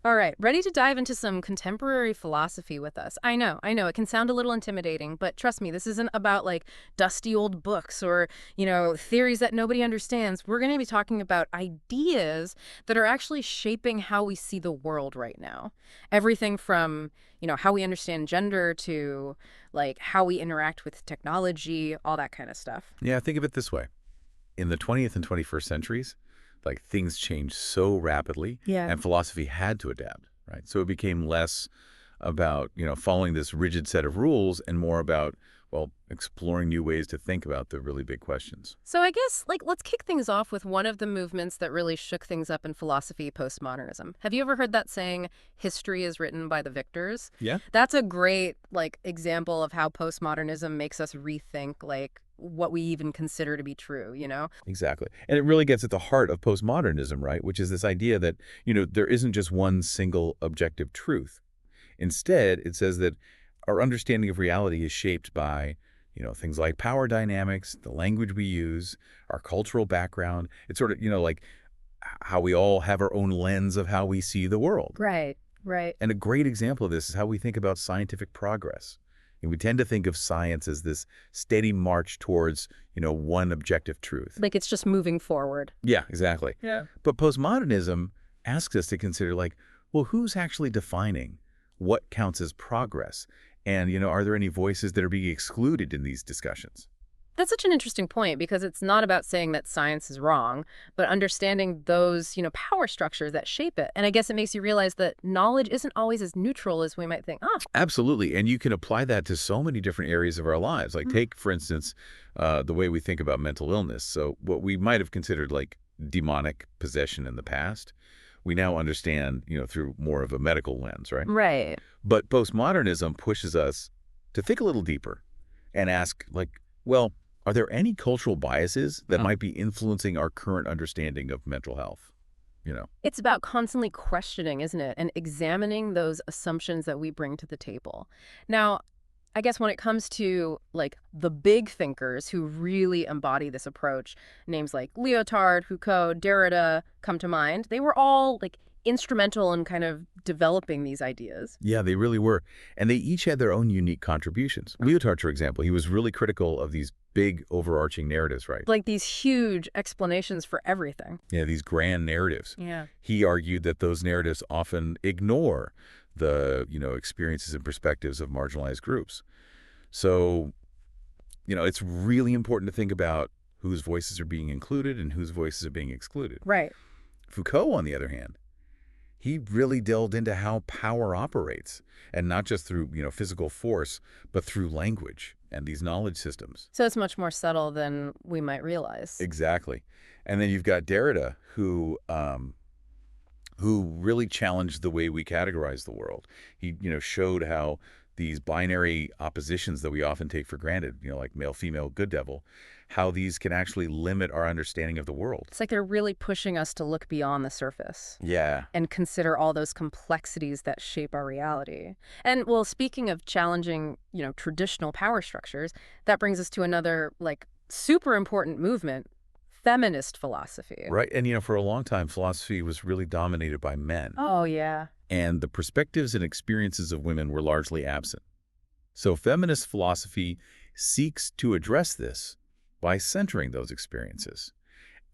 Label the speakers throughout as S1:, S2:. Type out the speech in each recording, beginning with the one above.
S1: All right, ready to dive into some contemporary philosophy with us. I know, it can sound a little intimidating, but trust me, this isn't about like dusty old books or, theories that nobody understands. We're going to be talking about ideas that are actually shaping how we see the world right now. Everything from, how we understand gender to like how we interact with technology, all that kind of stuff.
S2: Yeah, think of it this way. In the 20th and 21st centuries, like things changed so rapidly
S1: Yeah.
S2: and philosophy had to adapt, right? So it became less about, following this rigid set of rules and more about, well, exploring new ways to think about the really big questions.
S1: So I guess like let's kick things off with one of the movements that really shook things up in philosophy, postmodernism. Have you ever heard that saying, history is written by the victors?
S2: Yeah,
S1: That's a great like example of how postmodernism makes us rethink like what we even consider to be true, you know?
S2: exactly. And it really gets at the heart of postmodernism, right? Which is this idea that, there isn't just one single objective truth. Instead, it says that our understanding of reality is shaped by, things like power dynamics, the language we use, our cultural background. It's sort of, like how we all have our own lens of how we see the world.
S1: Right, right.
S2: And a great example of this is how we think about scientific progress. And we tend to think of science as this steady march towards, one objective truth.
S1: Like it's just moving forward.
S2: Yeah, exactly.
S1: Yeah.
S2: But postmodernism asks us to consider, like, well, who's actually defining what counts as progress? And, are there any voices that are being excluded in these discussions?
S1: That's such an interesting point because it's not about saying that science is wrong, but understanding those, power structures that shape it. And I guess it makes you realize that knowledge isn't always as neutral as we might think. Ah,
S2: Absolutely. And you can apply that to so many different areas of our lives. Like, take, for instance, the way we think about mental illness. So what we might have considered like demonic possession in the past, we now understand, through more of a medical lens, right?
S1: right.
S2: But postmodernism pushes us to think a little deeper and ask, like, well, are there any cultural biases that might be influencing our current understanding of mental health? You know?
S1: It's about constantly questioning, isn't it? And examining those assumptions that we bring to the table. Now, I guess when it comes to like the big thinkers who really embody this approach, names like Lyotard, Foucault, Derrida come to mind. They were all like instrumental in kind of developing these ideas.
S2: Yeah, they really were. And they each had their own unique contributions. Lyotard, for example, he was really critical of these big overarching narratives, right?
S1: Like these huge explanations for everything.
S2: Yeah, these grand narratives.
S1: Yeah.
S2: He argued that those narratives often ignore the, experiences and perspectives of marginalized groups. So, it's really important to think about whose voices are being included and whose voices are being excluded.
S1: Right.
S2: Foucault, on the other hand, he really delved into how power operates, and not just through, physical force, but through language and these knowledge systems.
S1: So it's much more subtle than we might realize.
S2: Exactly. And then you've got Derrida, who really challenged the way we categorize the world. He, showed how these binary oppositions that we often take for granted, like male, female, good devil, how these can actually limit our understanding of the world.
S1: It's like they're really pushing us to look beyond the surface
S2: Yeah.
S1: and consider all those complexities that shape our reality. And well, speaking of challenging, traditional power structures, that brings us to another like super important movement, feminist philosophy.
S2: Right. And, for a long time, philosophy was really dominated by men.
S1: Oh, yeah.
S2: And the perspectives and experiences of women were largely absent. So feminist philosophy seeks to address this by centering those experiences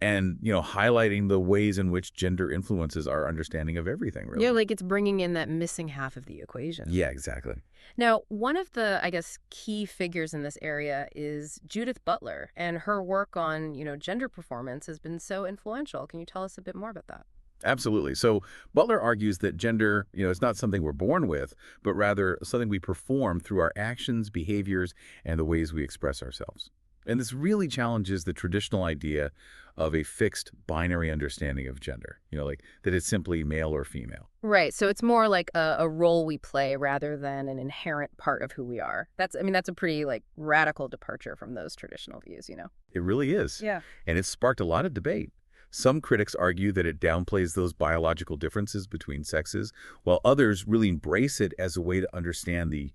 S2: and, highlighting the ways in which gender influences our understanding of everything, really.
S1: Yeah, like it's bringing in that missing half of the equation.
S2: Yeah, exactly.
S1: Now, one of the, I guess, key figures in this area is Judith Butler, and her work on, gender performance has been so influential. Can you tell us a bit more about that?
S2: Absolutely. So Butler argues that gender, is not something we're born with, but rather something we perform through our actions, behaviors, and the ways we express ourselves. And this really challenges the traditional idea of a fixed binary understanding of gender, like that it's simply male or female.
S1: Right. So it's more like a role we play rather than an inherent part of who we are. That's a pretty like radical departure from those traditional views.
S2: It really is.
S1: Yeah.
S2: And it's sparked a lot of debate. Some critics argue that it downplays those biological differences between sexes, while others really embrace it as a way to understand the,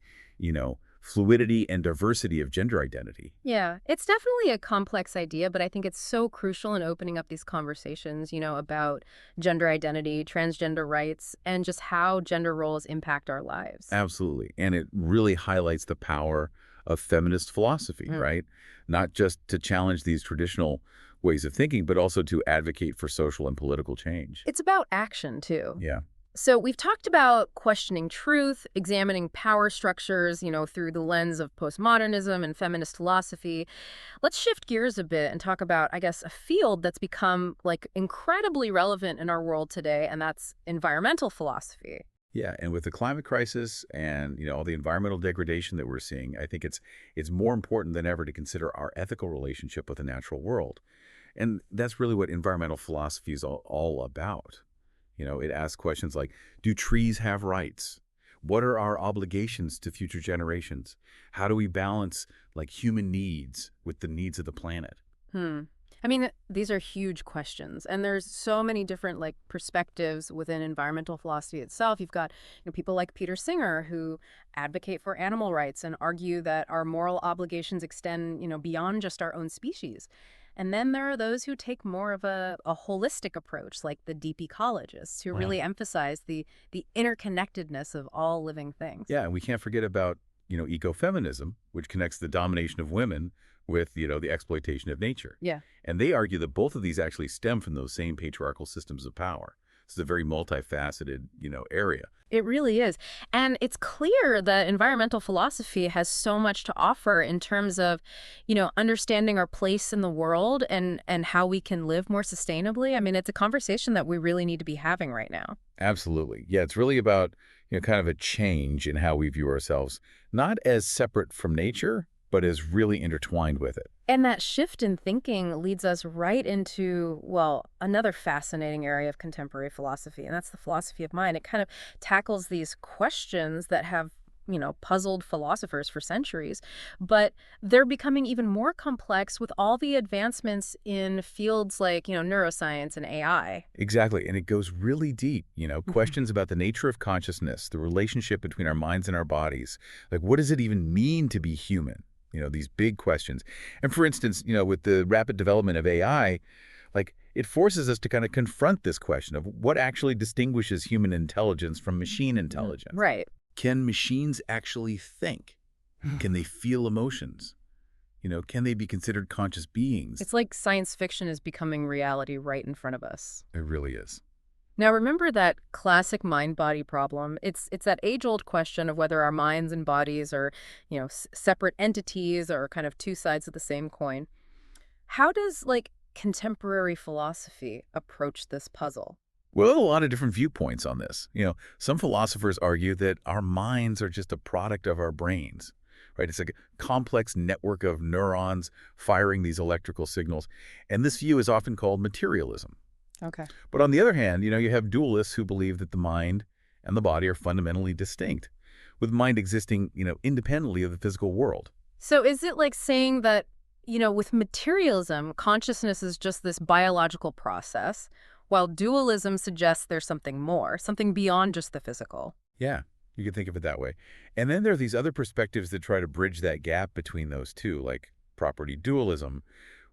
S2: fluidity and diversity of gender identity.
S1: Yeah, it's definitely a complex idea, but I think it's so crucial in opening up these conversations, about gender identity, transgender rights, and just how gender roles impact our lives.
S2: Absolutely. And it really highlights the power of feminist philosophy,
S1: Mm.
S2: right? Not just to challenge these traditional ways of thinking, but also to advocate for social and political change.
S1: It's about action, too.
S2: Yeah.
S1: So we've talked about questioning truth, examining power structures, through the lens of postmodernism and feminist philosophy. Let's shift gears a bit and talk about, I guess, a field that's become like incredibly relevant in our world today, and that's environmental philosophy.
S2: Yeah, and with the climate crisis and all the environmental degradation that we're seeing, I think it's more important than ever to consider our ethical relationship with the natural world. And that's really what environmental philosophy is all about. It asks questions like, do trees have rights? What are our obligations to future generations? How do we balance like human needs with the needs of the planet?
S1: Hmm. I mean, these are huge questions, and there's so many different perspectives within environmental philosophy itself. You've got people like Peter Singer who advocate for animal rights and argue that our moral obligations extend beyond just our own species. And then there are those who take more of a holistic approach, like the deep ecologists, who
S2: Wow.
S1: really emphasize the interconnectedness of all living things.
S2: Yeah, and we can't forget about, ecofeminism, which connects the domination of women with, the exploitation of nature.
S1: Yeah.
S2: And they argue that both of these actually stem from those same patriarchal systems of power. This is a very multifaceted, area.
S1: It really is. And it's clear that environmental philosophy has so much to offer in terms of, understanding our place in the world and how we can live more sustainably. I mean, it's a conversation that we really need to be having right now.
S2: Absolutely. Yeah, it's really about, kind of a change in how we view ourselves, not as separate from nature, but as really intertwined with it.
S1: And that shift in thinking leads us right into, well, another fascinating area of contemporary philosophy, and that's the philosophy of mind. It kind of tackles these questions that have, puzzled philosophers for centuries, but they're becoming even more complex with all the advancements in fields like, neuroscience and AI.
S2: Exactly. And it goes really deep, questions about the nature of consciousness, the relationship between our minds and our bodies. Like, what does it even mean to be human? These big questions. And for instance, with the rapid development of AI, like it forces us to kind of confront this question of what actually distinguishes human intelligence from machine intelligence.
S1: Right.
S2: Can machines actually think? Can they feel emotions? Can they be considered conscious beings?
S1: It's like science fiction is becoming reality right in front of us.
S2: It really is.
S1: Now, remember that classic mind-body problem? It's that age-old question of whether our minds and bodies are, separate entities or kind of two sides of the same coin. How does, contemporary philosophy approach this puzzle?
S2: Well, a lot of different viewpoints on this. Some philosophers argue that our minds are just a product of our brains, right? It's like a complex network of neurons firing these electrical signals. And this view is often called materialism.
S1: Okay.
S2: But on the other hand, you have dualists who believe that the mind and the body are fundamentally distinct, with mind existing, independently of the physical world.
S1: So is it like saying that, with materialism, consciousness is just this biological process, while dualism suggests there's something more, something beyond just the physical?
S2: Yeah, you could think of it that way. And then there are these other perspectives that try to bridge that gap between those two, like property dualism,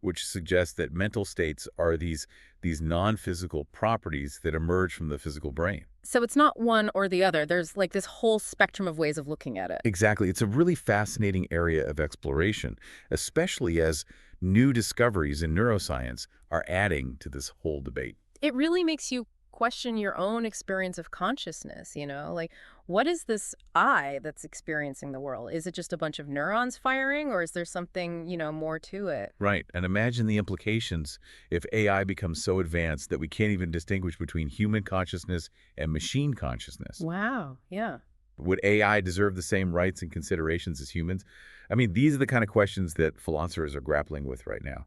S2: which suggests that mental states are these non-physical properties that emerge from the physical brain.
S1: So it's not one or the other. There's this whole spectrum of ways of looking at it.
S2: Exactly. It's a really fascinating area of exploration, especially as new discoveries in neuroscience are adding to this whole debate.
S1: It really makes you question your own experience of consciousness, Like, what is this I that's experiencing the world? Is it just a bunch of neurons firing, or is there something, more to it?
S2: Right. And imagine the implications if AI becomes so advanced that we can't even distinguish between human consciousness and machine consciousness.
S1: Wow. Yeah.
S2: Would AI deserve the same rights and considerations as humans? I mean, these are the kind of questions that philosophers are grappling with right now.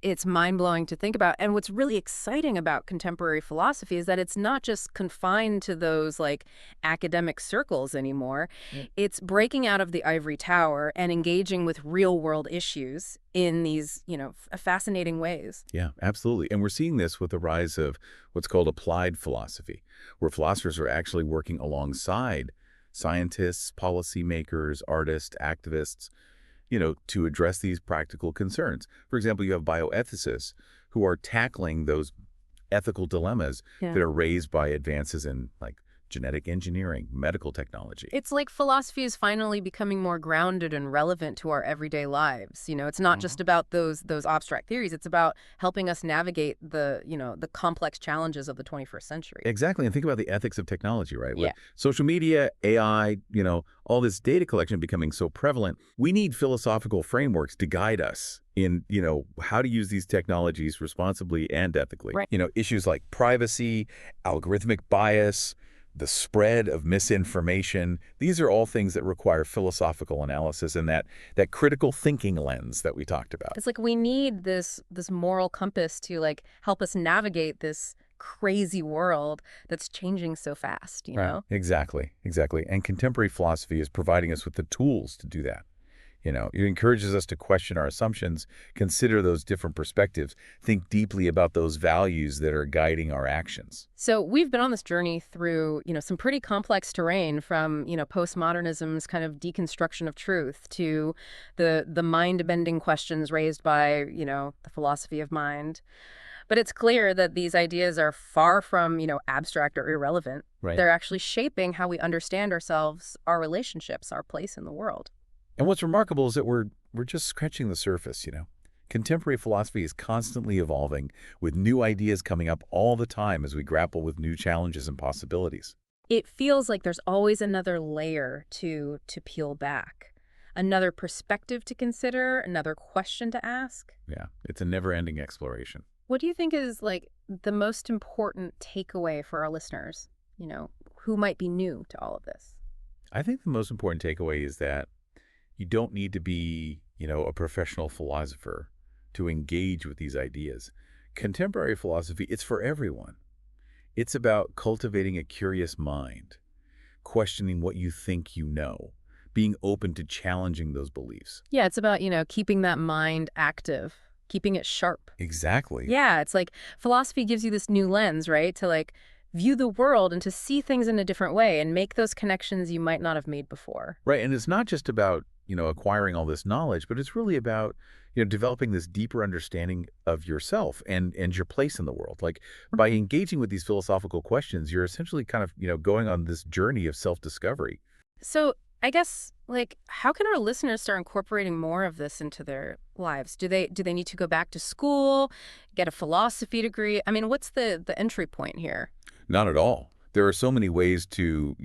S1: It's mind-blowing to think about. And what's really exciting about contemporary philosophy is that it's not just confined to those academic circles anymore.
S2: Mm.
S1: It's breaking out of the ivory tower and engaging with real-world issues in these, fascinating ways.
S2: Yeah, absolutely. And we're seeing this with the rise of what's called applied philosophy, where philosophers are actually working alongside scientists, policymakers, artists, activists, to address these practical concerns. For example, you have bioethicists who are tackling those ethical dilemmas
S1: Yeah.
S2: that are raised by advances in like genetic engineering, medical technology.
S1: It's like philosophy is finally becoming more grounded and relevant to our everyday lives. It's not just about those abstract theories. It's about helping us navigate the complex challenges of the 21st century.
S2: Exactly. And think about the ethics of technology, right? With
S1: Yeah.
S2: social media, AI, all this data collection becoming so prevalent, we need philosophical frameworks to guide us in, how to use these technologies responsibly and ethically.
S1: Right.
S2: Issues like privacy, algorithmic bias, the spread of misinformation, these are all things that require philosophical analysis and that critical thinking lens that we talked about.
S1: It's like we need this moral compass to like help us navigate this crazy world that's changing so fast, you
S2: Right.
S1: know?
S2: Exactly. And contemporary philosophy is providing us with the tools to do that. It encourages us to question our assumptions, consider those different perspectives, think deeply about those values that are guiding our actions.
S1: So we've been on this journey through, some pretty complex terrain from, postmodernism's kind of deconstruction of truth to the mind-bending questions raised by, the philosophy of mind. But it's clear that these ideas are far from, abstract or irrelevant.
S2: Right.
S1: They're actually shaping how we understand ourselves, our relationships, our place in the world.
S2: And what's remarkable is that we're just scratching the surface. Contemporary philosophy is constantly evolving, with new ideas coming up all the time as we grapple with new challenges and possibilities.
S1: It feels like there's always another layer to peel back, another perspective to consider, another question to ask.
S2: Yeah, it's a never-ending exploration.
S1: What do you think is like the most important takeaway for our listeners, who might be new to all of this?
S2: I think the most important takeaway is that you don't need to be, a professional philosopher to engage with these ideas. Contemporary philosophy, it's for everyone. It's about cultivating a curious mind, questioning what you think you know, being open to challenging those beliefs.
S1: Yeah, it's about, keeping that mind active, keeping it sharp.
S2: Exactly.
S1: Yeah, it's like philosophy gives you this new lens, right? To like view the world and to see things in a different way and make those connections you might not have made before.
S2: Right. And it's not just about, acquiring all this knowledge, but it's really about, developing this deeper understanding of yourself and your place in the world. Like by engaging with these philosophical questions, you're essentially kind of, going on this journey of self-discovery.
S1: So I guess, like, how can our listeners start incorporating more of this into their lives? Do they need to go back to school, get a philosophy degree? I mean, what's the entry point here?
S2: Not at all. There are so many ways to,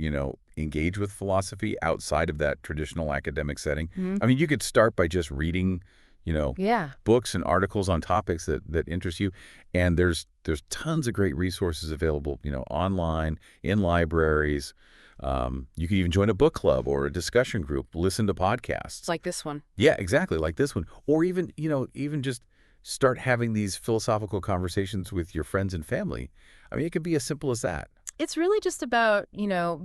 S2: engage with philosophy outside of that traditional academic setting.
S1: Mhm.
S2: I mean, you could start by just reading,
S1: Yeah.
S2: books and articles on topics that interest you. And there's tons of great resources available, online, in libraries. You can even join a book club or a discussion group, listen to podcasts.
S1: It's like this one.
S2: Yeah, exactly, like this one. Or even, even just start having these philosophical conversations with your friends and family. I mean, it could be as simple as that.
S1: It's really just about,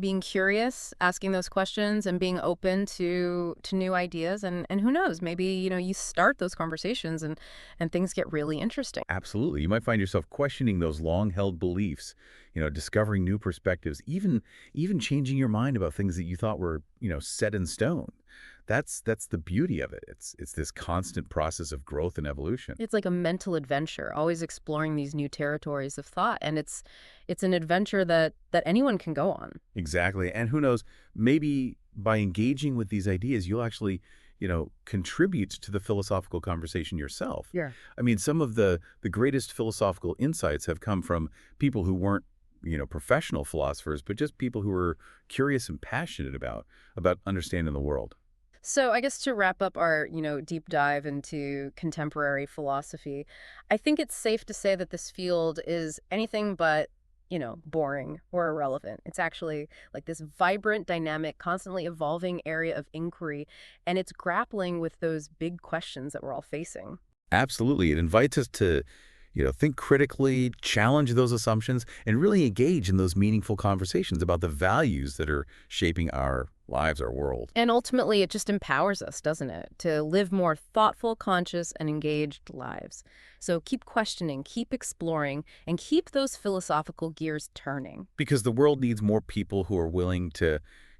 S1: being curious, asking those questions and being open to new ideas. And who knows, maybe, you start those conversations and things get really interesting.
S2: Absolutely. You might find yourself questioning those long-held beliefs, discovering new perspectives, even changing your mind about things that you thought were, set in stone. That's the beauty of it. It's this constant process of growth and evolution.
S1: It's like a mental adventure, always exploring these new territories of thought. And it's an adventure that anyone can go on.
S2: Exactly. And who knows, maybe by engaging with these ideas, you'll actually, contribute to the philosophical conversation yourself.
S1: Yeah.
S2: I mean, some of the greatest philosophical insights have come from people who weren't, professional philosophers, but just people who were curious and passionate about understanding the world.
S1: So I guess to wrap up our, deep dive into contemporary philosophy, I think it's safe to say that this field is anything but, boring or irrelevant. It's actually like this vibrant, dynamic, constantly evolving area of inquiry, and it's grappling with those big questions that we're all facing.
S2: Absolutely. It invites us to, think critically, challenge those assumptions, and really engage in those meaningful conversations about the values that are shaping our lives, our world.
S1: And ultimately, it just empowers us, doesn't it, to live more thoughtful, conscious, and engaged lives. So keep questioning, keep exploring, and keep those philosophical gears turning.
S2: Because the world needs more people who are willing to,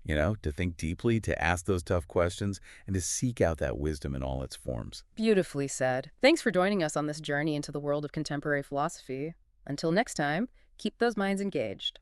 S2: to think deeply, to ask those tough questions, and to seek out that wisdom in all its forms.
S1: Beautifully said. Thanks for joining us on this journey into the world of contemporary philosophy. Until next time, keep those minds engaged.